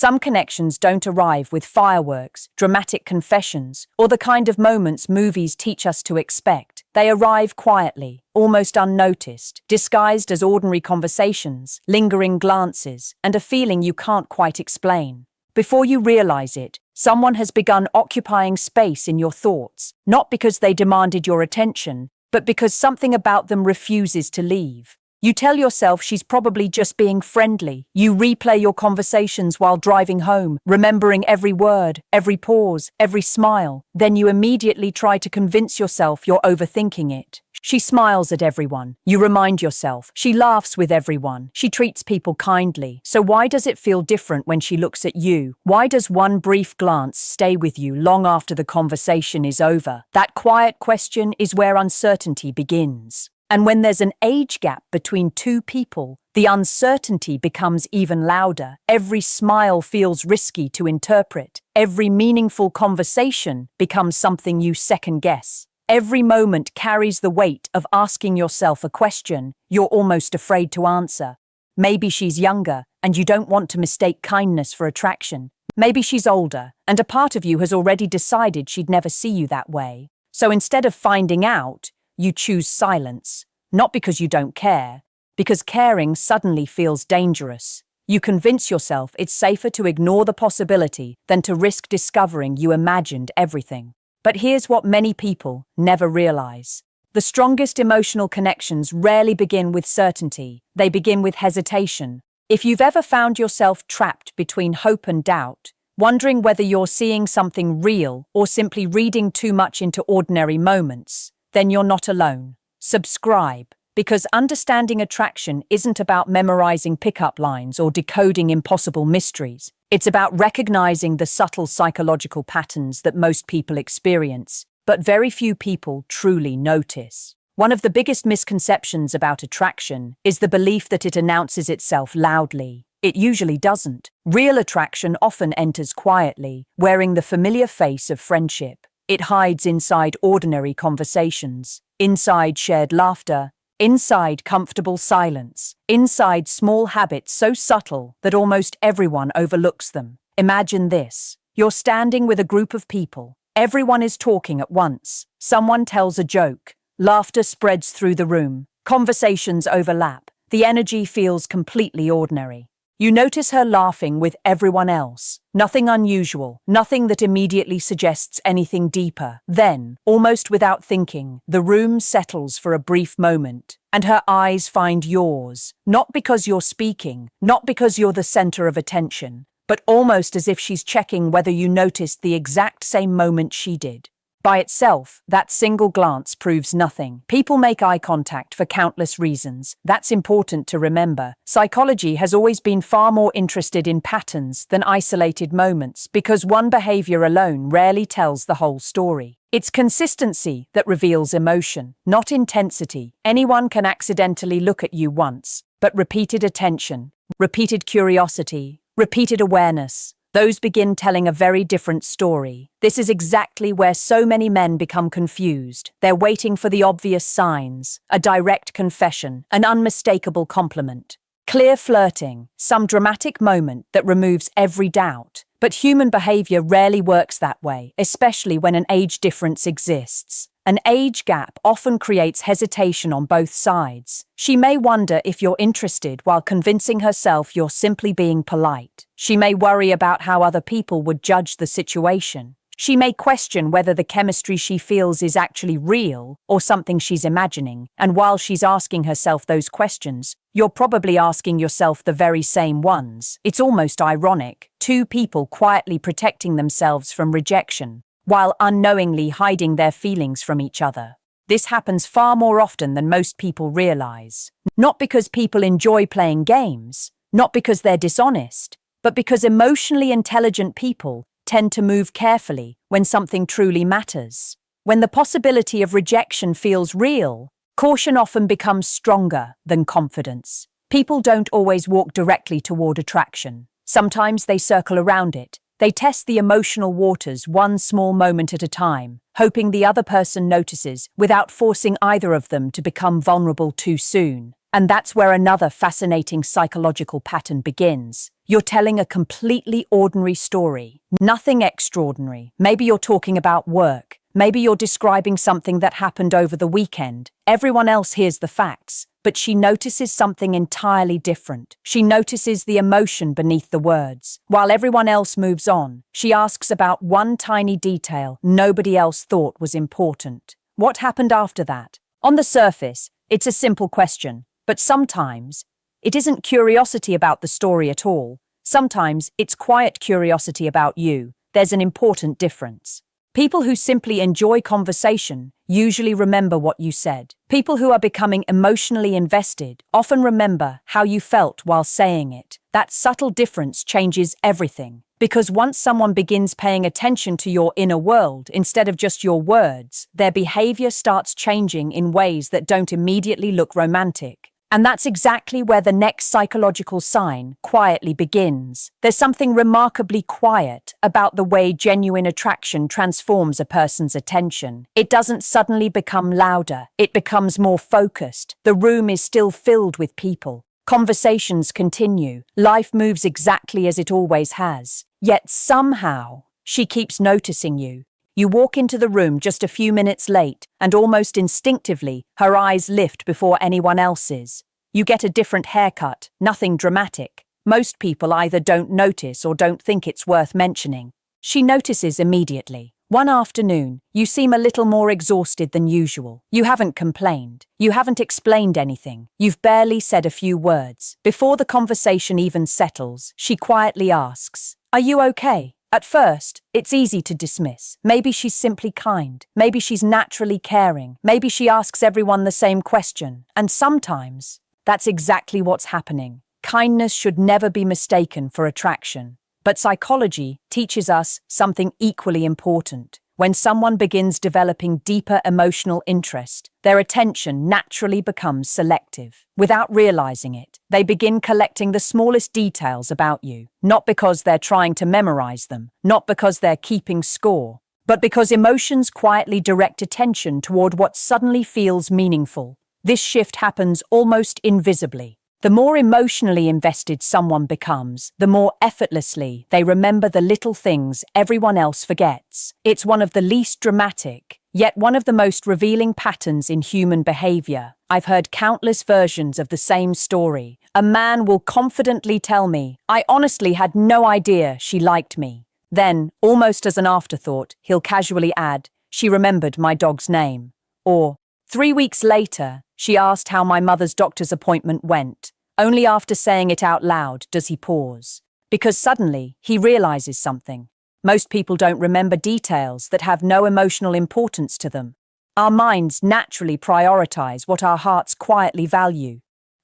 Some connections don't arrive with fireworks, dramatic confessions, or the kind of moments movies teach us to expect. They arrive quietly, almost unnoticed, disguised as ordinary conversations, lingering glances, and a feeling you can't quite explain. Before you realize it, someone has begun occupying space in your thoughts, not because they demanded your attention, but because something about them refuses to leave. You tell yourself she's probably just being friendly. You replay your conversations while driving home, remembering every word, every pause, every smile. Then you immediately try to convince yourself you're overthinking it. She smiles at everyone. You remind yourself. She laughs with everyone. She treats people kindly. So why does it feel different when she looks at you? Why does one brief glance stay with you long after the conversation is over? That quiet question is where uncertainty begins. And when there's an age gap between two people, the uncertainty becomes even louder. Every smile feels risky to interpret. Every meaningful conversation becomes something you second-guess. Every moment carries the weight of asking yourself a question you're almost afraid to answer. Maybe she's younger, and you don't want to mistake kindness for attraction. Maybe she's older, and a part of you has already decided she'd never see you that way. So instead of finding out, you choose silence, not because you don't care, because caring suddenly feels dangerous. You convince yourself it's safer to ignore the possibility than to risk discovering you imagined everything. But here's what many people never realize. The strongest emotional connections rarely begin with certainty. They begin with hesitation. If you've ever found yourself trapped between hope and doubt, wondering whether you're seeing something real or simply reading too much into ordinary moments, then you're not alone. Subscribe, because understanding attraction isn't about memorizing pickup lines or decoding impossible mysteries. It's about recognizing the subtle psychological patterns that most people experience, but very few people truly notice. One of the biggest misconceptions about attraction is the belief that it announces itself loudly. It usually doesn't. Real attraction often enters quietly, wearing the familiar face of friendship. It hides inside ordinary conversations, inside shared laughter, inside comfortable silence, inside small habits so subtle that almost everyone overlooks them. Imagine this. You're standing with a group of people. Everyone is talking at once. Someone tells a joke. Laughter spreads through the room. Conversations overlap. The energy feels completely ordinary. You notice her laughing with everyone else. Nothing unusual, nothing that immediately suggests anything deeper. Then, almost without thinking, the room settles for a brief moment, and her eyes find yours, not because you're speaking, not because you're the center of attention, but almost as if she's checking whether you noticed the exact same moment she did. By itself, that single glance proves nothing. People make eye contact for countless reasons. That's important to remember. Psychology has always been far more interested in patterns than isolated moments because one behavior alone rarely tells the whole story. It's consistency that reveals emotion, not intensity. Anyone can accidentally look at you once, but repeated attention, repeated curiosity, repeated awareness, those begin telling a very different story. This is exactly where so many men become confused. They're waiting for the obvious signs, a direct confession, an unmistakable compliment, clear flirting, some dramatic moment that removes every doubt. But human behavior rarely works that way, especially when an age difference exists. An age gap often creates hesitation on both sides. She may wonder if you're interested while convincing herself you're simply being polite. She may worry about how other people would judge the situation. She may question whether the chemistry she feels is actually real or something she's imagining. And while she's asking herself those questions, you're probably asking yourself the very same ones. It's almost ironic. Two people quietly protecting themselves from rejection, while unknowingly hiding their feelings from each other. This happens far more often than most people realize. Not because people enjoy playing games, not because they're dishonest, but because emotionally intelligent people tend to move carefully when something truly matters. When the possibility of rejection feels real, caution often becomes stronger than confidence. People don't always walk directly toward attraction. Sometimes they circle around it. They test the emotional waters one small moment at a time, hoping the other person notices without forcing either of them to become vulnerable too soon. And that's where another fascinating psychological pattern begins. You're telling a completely ordinary story, nothing extraordinary. Maybe you're talking about work. Maybe you're describing something that happened over the weekend. Everyone else hears the facts, but she notices something entirely different. She notices the emotion beneath the words. While everyone else moves on, she asks about one tiny detail nobody else thought was important. What happened after that? On the surface, it's a simple question, but sometimes it isn't curiosity about the story at all. Sometimes it's quiet curiosity about you. There's an important difference. People who simply enjoy conversation usually remember what you said. People who are becoming emotionally invested often remember how you felt while saying it. That subtle difference changes everything. Because once someone begins paying attention to your inner world instead of just your words, their behavior starts changing in ways that don't immediately look romantic. And that's exactly where the next psychological sign quietly begins. There's something remarkably quiet about the way genuine attraction transforms a person's attention. It doesn't suddenly become louder, it becomes more focused. The room is still filled with people. Conversations continue. Life moves exactly as it always has. Yet somehow, she keeps noticing you. You walk into the room just a few minutes late, and almost instinctively, her eyes lift before anyone else's. You get a different haircut, nothing dramatic. Most people either don't notice or don't think it's worth mentioning. She notices immediately. One afternoon, you seem a little more exhausted than usual. You haven't complained. You haven't explained anything. You've barely said a few words. Before the conversation even settles, she quietly asks, "Are you okay?" At first, it's easy to dismiss. Maybe she's simply kind. Maybe she's naturally caring. Maybe she asks everyone the same question. And sometimes, that's exactly what's happening. Kindness should never be mistaken for attraction. But psychology teaches us something equally important. When someone begins developing deeper emotional interest, their attention naturally becomes selective. Without realizing it, they begin collecting the smallest details about you, not because they're trying to memorize them, not because they're keeping score, but because emotions quietly direct attention toward what suddenly feels meaningful. This shift happens almost invisibly. The more emotionally invested someone becomes, the more effortlessly they remember the little things everyone else forgets. It's one of the least dramatic, yet one of the most revealing patterns in human behavior. I've heard countless versions of the same story. A man will confidently tell me, "I honestly had no idea she liked me." Then, almost as an afterthought, he'll casually add, "She remembered my dog's name." Or, "3 weeks later, she asked how my mother's doctor's appointment went." Only after saying it out loud does he pause. Because suddenly, he realizes something. Most people don't remember details that have no emotional importance to them. Our minds naturally prioritize what our hearts quietly value.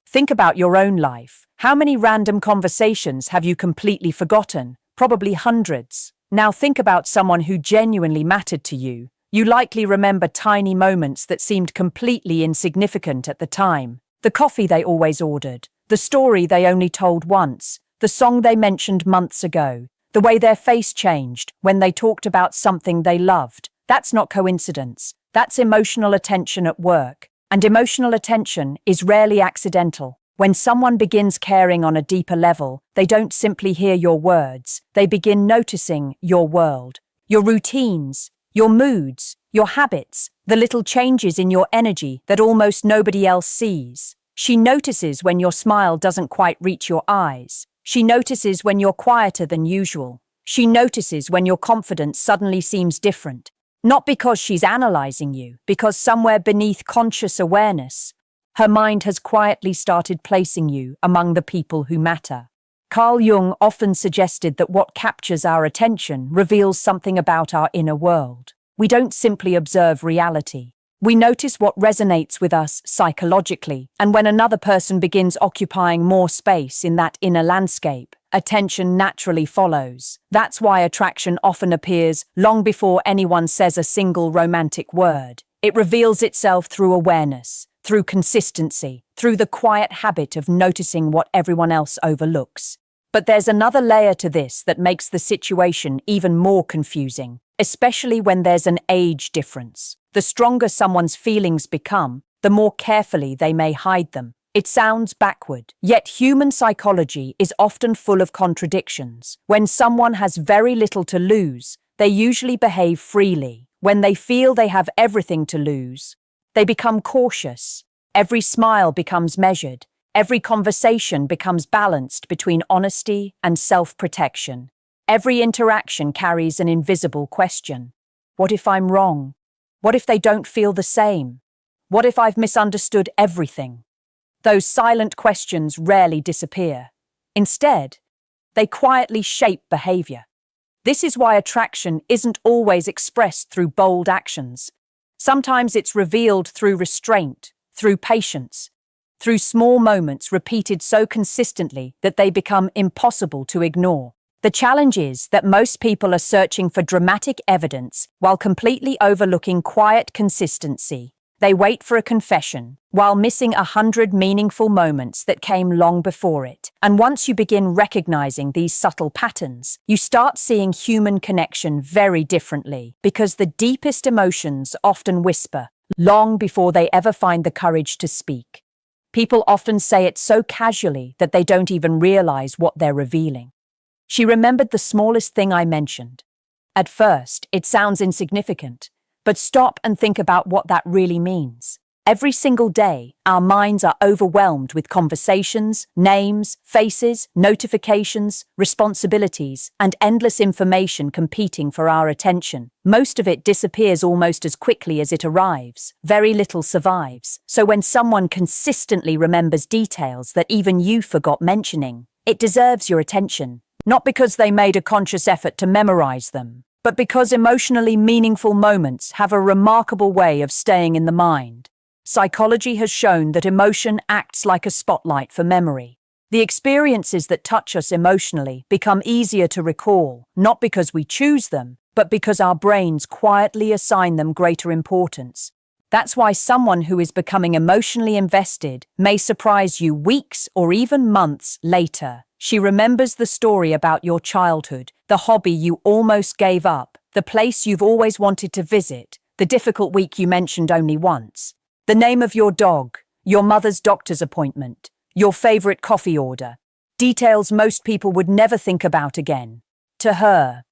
Think about your own life. How many random conversations have you completely forgotten? Probably hundreds. Now think about someone who genuinely mattered to you. You likely remember tiny moments that seemed completely insignificant at the time. The coffee they always ordered, the story they only told once, the song they mentioned months ago, the way their face changed when they talked about something they loved. That's not coincidence. That's emotional attention at work. And emotional attention is rarely accidental. When someone begins caring on a deeper level, they don't simply hear your words. They begin noticing your world, your routines, your moods, your habits, the little changes in your energy that almost nobody else sees. She notices when your smile doesn't quite reach your eyes. She notices when you're quieter than usual. She notices when your confidence suddenly seems different. Not because she's analyzing you, because somewhere beneath conscious awareness, her mind has quietly started placing you among the people who matter. Carl Jung often suggested that what captures our attention reveals something about our inner world. We don't simply observe reality. We notice what resonates with us psychologically, and when another person begins occupying more space in that inner landscape, attention naturally follows. That's why attraction often appears long before anyone says a single romantic word. It reveals itself through awareness, through consistency, through the quiet habit of noticing what everyone else overlooks. But there's another layer to this that makes the situation even more confusing, especially when there's an age difference. The stronger someone's feelings become, the more carefully they may hide them. It sounds backward, yet human psychology is often full of contradictions. When someone has very little to lose, they usually behave freely. When they feel they have everything to lose, they become cautious. Every smile becomes measured. Every conversation becomes balanced between honesty and self-protection. Every interaction carries an invisible question. What if I'm wrong? What if they don't feel the same? What if I've misunderstood everything? Those silent questions rarely disappear. Instead, they quietly shape behavior. This is why attraction isn't always expressed through bold actions. Sometimes it's revealed through restraint, through patience, through small moments repeated so consistently that they become impossible to ignore. The challenge is that most people are searching for dramatic evidence while completely overlooking quiet consistency. They wait for a confession, while missing 100 meaningful moments that came long before it. And once you begin recognizing these subtle patterns, you start seeing human connection very differently, because the deepest emotions often whisper, long before they ever find the courage to speak. People often say it so casually that they don't even realize what they're revealing. She remembered the smallest thing I mentioned. At first, it sounds insignificant, but stop and think about what that really means. Every single day, our minds are overwhelmed with conversations, names, faces, notifications, responsibilities, and endless information competing for our attention. Most of it disappears almost as quickly as it arrives. Very little survives. So when someone consistently remembers details that even you forgot mentioning, it deserves your attention. Not because they made a conscious effort to memorize them, but because emotionally meaningful moments have a remarkable way of staying in the mind. Psychology has shown that emotion acts like a spotlight for memory. The experiences that touch us emotionally become easier to recall, not because we choose them, but because our brains quietly assign them greater importance. That's why someone who is becoming emotionally invested may surprise you weeks or even months later. She remembers the story about your childhood, the hobby you almost gave up, the place you've always wanted to visit, the difficult week you mentioned only once, the name of your dog, your mother's doctor's appointment, your favorite coffee order, details most people would never think about again. To her,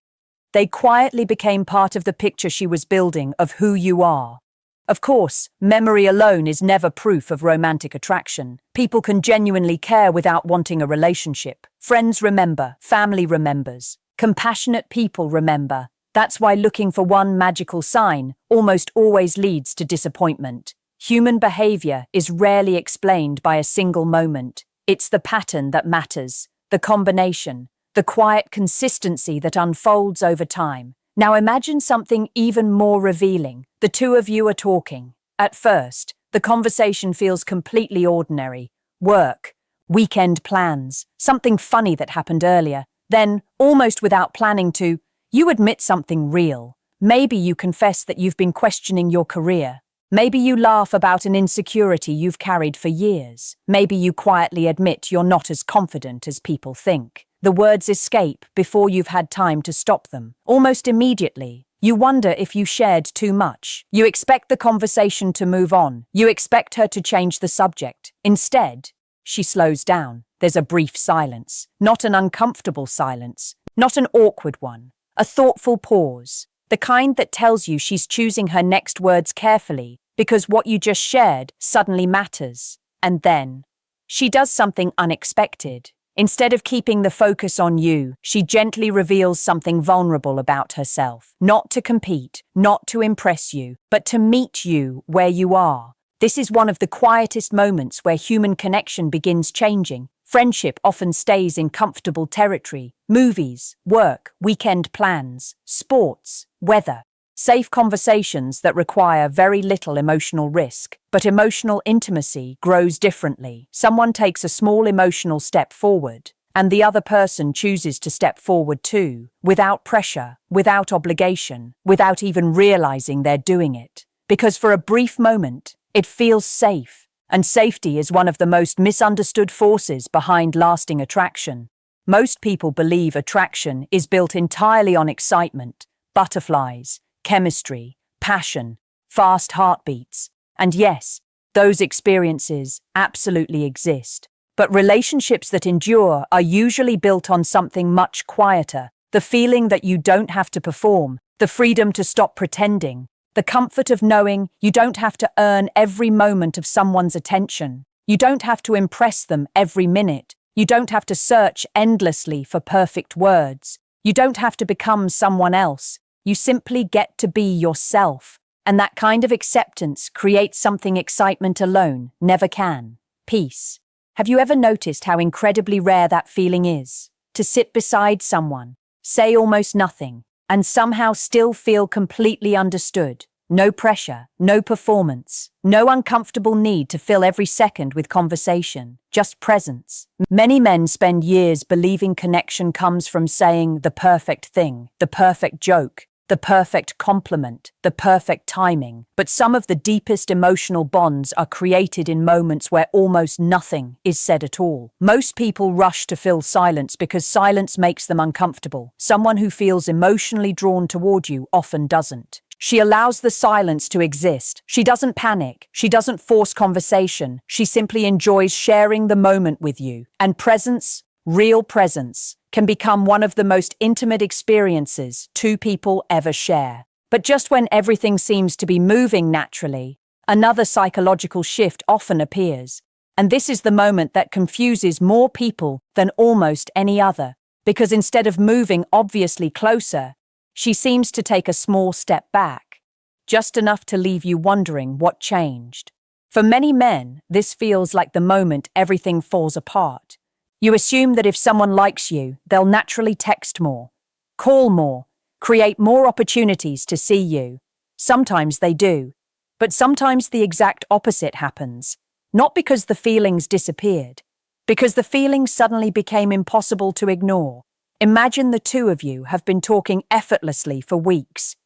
they quietly became part of the picture she was building of who you are. Of course, memory alone is never proof of romantic attraction. People can genuinely care without wanting a relationship. Friends remember, family remembers, compassionate people remember. That's why looking for one magical sign almost always leads to disappointment. Human behavior is rarely explained by a single moment. It's the pattern that matters, the combination, the quiet consistency that unfolds over time. Now imagine something even more revealing. The two of you are talking. At first, the conversation feels completely ordinary. Work, weekend plans, something funny that happened earlier. Then, almost without planning to, you admit something real. Maybe you confess that you've been questioning your career. Maybe you laugh about an insecurity you've carried for years. Maybe you quietly admit you're not as confident as people think. The words escape before you've had time to stop them. Almost immediately, you wonder if you shared too much. You expect the conversation to move on. You expect her to change the subject. Instead, she slows down. There's a brief silence. Not an uncomfortable silence. Not an awkward one. A thoughtful pause. The kind that tells you she's choosing her next words carefully because what you just shared suddenly matters. And then, she does something unexpected. Instead of keeping the focus on you, she gently reveals something vulnerable about herself. Not to compete, not to impress you, but to meet you where you are. This is one of the quietest moments where human connection begins changing. Friendship often stays in comfortable territory. Movies, work, weekend plans, sports, weather. Safe conversations that require very little emotional risk. But emotional intimacy grows differently. Someone takes a small emotional step forward, and the other person chooses to step forward too, without pressure, without obligation, without even realizing they're doing it. Because for a brief moment, it feels safe, and safety is one of the most misunderstood forces behind lasting attraction. Most people believe attraction is built entirely on excitement, butterflies, chemistry, passion, fast heartbeats. And yes, Those experiences absolutely exist. But relationships that endure are usually built on something much quieter. The feeling that you don't have to perform, the freedom to stop pretending, the comfort of knowing you don't have to earn every moment of someone's attention. You don't have to impress them every minute. You don't have to search endlessly for perfect words. You don't have to become someone else. You simply get to be yourself. And that kind of acceptance creates something excitement alone never can. Peace. Have you ever noticed how incredibly rare that feeling is? To sit beside someone, say almost nothing, and somehow still feel completely understood. No pressure, no performance, no uncomfortable need to fill every second with conversation, just presence. Many men spend years believing connection comes from saying the perfect thing, the perfect joke, the perfect compliment, the perfect timing. But some of the deepest emotional bonds are created in moments where almost nothing is said at all. Most people rush to fill silence because silence makes them uncomfortable. Someone who feels emotionally drawn toward you often doesn't. She allows the silence to exist. She doesn't panic. She doesn't force conversation. She simply enjoys sharing the moment with you. And presence, real presence, can become one of the most intimate experiences two people ever share. But just when everything seems to be moving naturally, another psychological shift often appears. And this is the moment that confuses more people than almost any other, because instead of moving obviously closer, she seems to take a small step back, just enough to leave you wondering what changed. For many men, this feels like the moment everything falls apart. You assume that if someone likes you, they'll naturally text more, call more, create more opportunities to see you. Sometimes they do, but sometimes the exact opposite happens. Not because the feelings disappeared, because the feelings suddenly became impossible to ignore. Imagine the two of you have been talking effortlessly for weeks,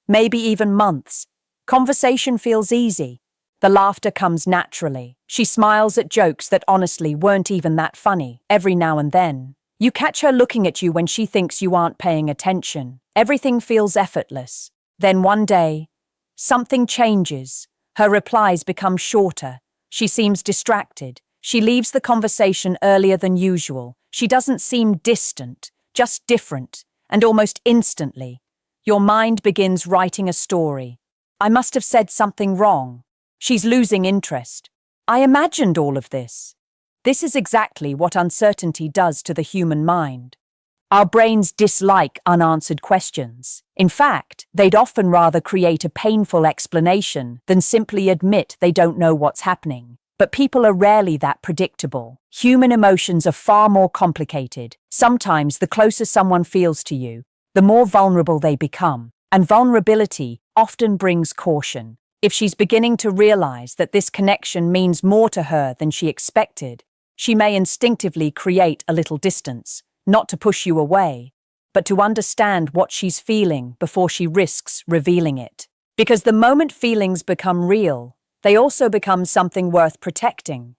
maybe even months. Conversation feels easy. The laughter comes naturally. She smiles at jokes that honestly weren't even that funny. Every now and then, you catch her looking at you when she thinks you aren't paying attention. Everything feels effortless. Then one day, something changes. Her replies become shorter. She seems distracted. She leaves the conversation earlier than usual. She doesn't seem distant, just different, and almost instantly, your mind begins writing a story. I must have said something wrong. She's losing interest. I imagined all of this. This is exactly what uncertainty does to the human mind. Our brains dislike unanswered questions. In fact, they'd often rather create a painful explanation than simply admit they don't know what's happening. But people are rarely that predictable. Human emotions are far more complicated. Sometimes the closer someone feels to you, the more vulnerable they become. And vulnerability often brings caution. If she's beginning to realize that this connection means more to her than she expected, she may instinctively create a little distance, not to push you away, but to understand what she's feeling before she risks revealing it. Because the moment feelings become real, they also become something worth protecting.